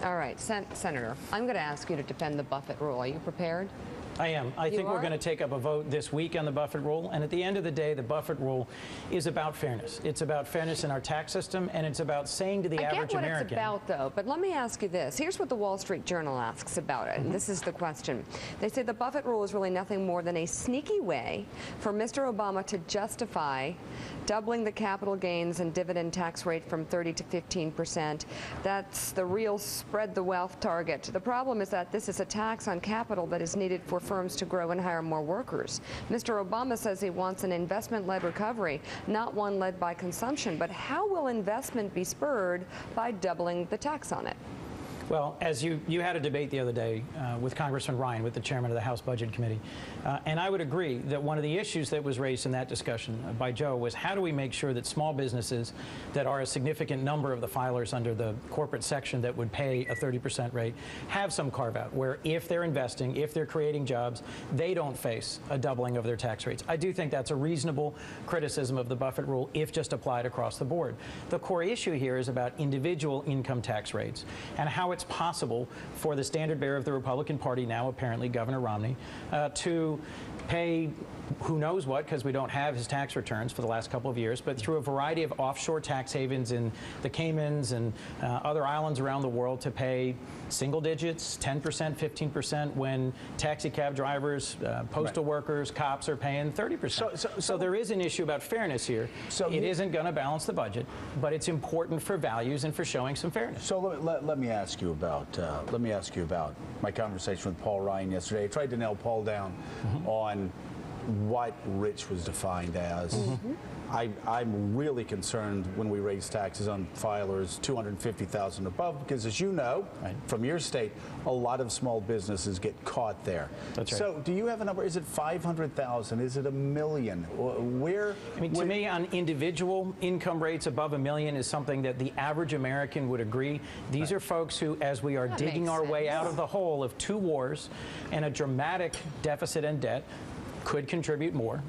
All right, Senator, I'm going to ask you to defend the Buffett rule. Are you prepared? I am. I think we're going to take up a vote this week on the Buffett rule. And at the end of the day, the Buffett rule is about fairness. It's about fairness in our tax system, and it's about saying to the average American. I get what it's about, though. But let me ask you this. Here's what the Wall Street Journal asks about it. And this is the question. They say the Buffett rule is really nothing more than a sneaky way for Mr. Obama to justify doubling the capital gains and dividend tax rate from 30 to 15%. That's the real spread the wealth target. The problem is that this is a tax on capital that is needed for firms to grow and hire more workers. Mr. Obama says he wants an investment-led recovery, not one led by consumption. But how will investment be spurred by doubling the tax on it? Well, as you had a debate the other day with Congressman Ryan, with the chairman of the House Budget Committee, and I would agree that one of the issues that was raised in that discussion by Joe was how do we make sure that small businesses that are a significant number of the filers under the corporate section that would pay a 30% rate have some carve-out where if they're investing, if they're creating jobs, they don't face a doubling of their tax rates. I do think that's a reasonable criticism of the Buffett rule if just applied across the board. The core issue here is about individual income tax rates and how it's possible for the standard bearer of the Republican Party, now apparently Governor Romney, to pay who knows what, because we don't have his tax returns for the last couple of years, but through a variety of offshore tax havens in the Caymans and other islands around the world to pay single digits, 10%, 15%, when taxi cab drivers, postal workers, cops are paying 30%. So there is an issue about fairness here. So it isn't going to balance the budget, but it's important for values and for showing some fairness. So let me ask you about my conversation with Paul Ryan yesterday. I tried to nail Paul down on what rich was defined as. I'm really concerned when we raise taxes on filers 250,000 above, because as you know, from your state, a lot of small businesses get caught there. That's right. So do you have a number? Is it 500,000? Is it $1 million? Where? I mean, to me, on individual income rates above $1 million is something that the average American would agree. These are folks who, as we are digging our way out of the hole of 2 wars and a dramatic deficit and debt, could contribute more.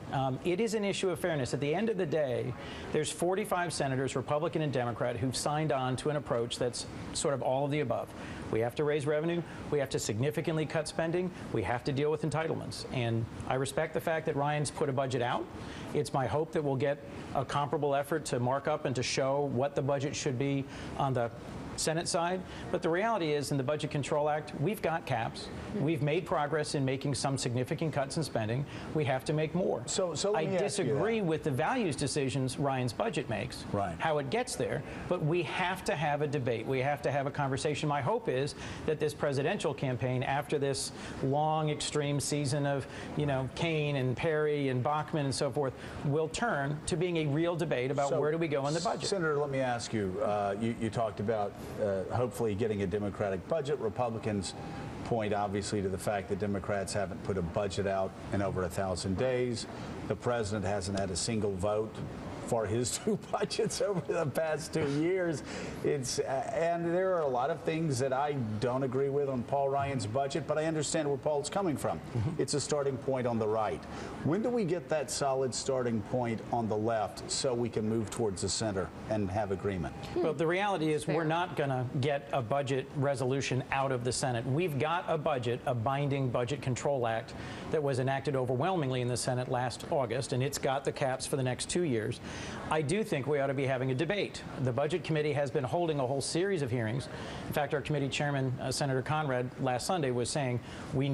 It is an issue of fairness. At the end of the day, there's 45 senators, Republican and Democrat, who've signed on to an approach that's sort of all of the above. We have to raise revenue. We have to significantly cut spending. We have to deal with entitlements. And I respect the fact that Ryan's put a budget out. It's my hope that we'll get a comparable effort to mark up and to show what the budget should be on the Senate side. But the reality is, in the Budget Control Act, we've got caps. We've made progress in making some significant cuts in spending. We have to make more. So I disagree with the values decisions Ryan's budget makes, how it gets there, but we have to have a debate. We have to have a conversation. My hope is that this presidential campaign, after this long, extreme season of, Kaine and Perry and Bachmann and so forth, will turn to being a real debate about where do we go in the budget. Senator, let me ask you, you talked about hopefully getting a Democratic budget. Republicans point obviously to the fact that Democrats haven't put a budget out in over 1,000 days. The president hasn't had a single vote for his 2 budgets over the past 2 years. And there are a lot of things that I don't agree with on Paul Ryan's budget, but I understand where Paul's coming from. It's a starting point on the right. When do we get that solid starting point on the left so we can move towards the center and have agreement? Well, the reality is we're not going to get a budget resolution out of the Senate. We've got a budget, a binding Budget Control Act that was enacted overwhelmingly in the Senate last August, and it's got the caps for the next 2 years. I do think we ought to be having a debate. The Budget Committee has been holding a whole series of hearings. In fact, our committee chairman, Senator Conrad, last Sunday was saying we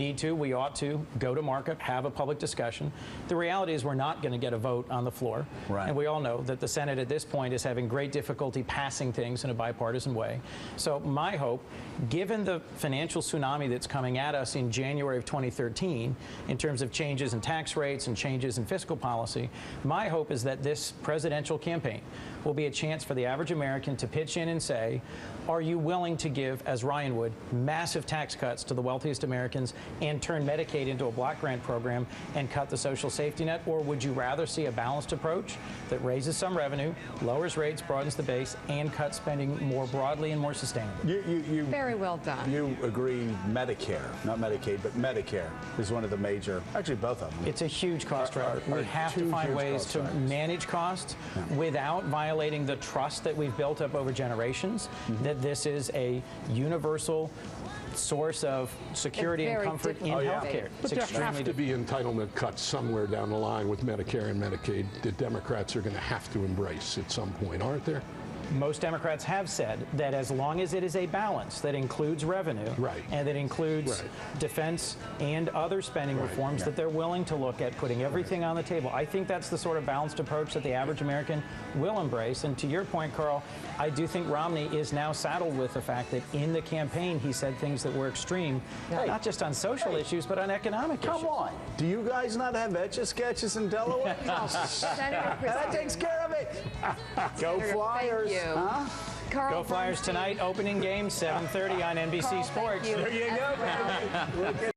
ought to go to markup, have a public discussion. The reality is we're not going to get a vote on the floor. And we all know that the Senate at this point is having great difficulty passing things in a bipartisan way. So my hope, given the financial tsunami that's coming at us in January of 2013, in terms of changes in tax rates and changes in fiscal policy, my hope is that this presidential campaign will be a chance for the average American to pitch in and say, are you willing to give, as Ryan would, massive tax cuts to the wealthiest Americans and turn Medicaid into a block grant program and cut the social safety net? Or would you rather see a balanced approach that raises some revenue, lowers rates, broadens the base, and cuts spending more broadly and more sustainably? Very well done. You agree Medicare, not Medicaid, but Medicare is one of the major, actually both of them. It's a huge cost driver. We have to find ways to manage costs cost without violating the trust that we've built up over generations, that this is a universal source of security and comfort in healthcare. But there have to be entitlement cuts somewhere down the line with Medicare and Medicaid that Democrats are going to have to embrace at some point, aren't there? Most Democrats have said that as long as it is a balance that includes revenue and that includes defense and other spending reforms, that they're willing to look at putting everything on the table. I think that's the sort of balanced approach that the average American will embrace. And to your point, Carl, I do think Romney is now saddled with the fact that in the campaign he said things that were extreme, not just on social issues, but on economic issues. Come on. Do you guys not have Etch-a-Sketches in Delaware? That takes care of it. Go Flyers. Huh? Go Flyers tonight, opening game, 7:30 on NBC Sports. There you go, man.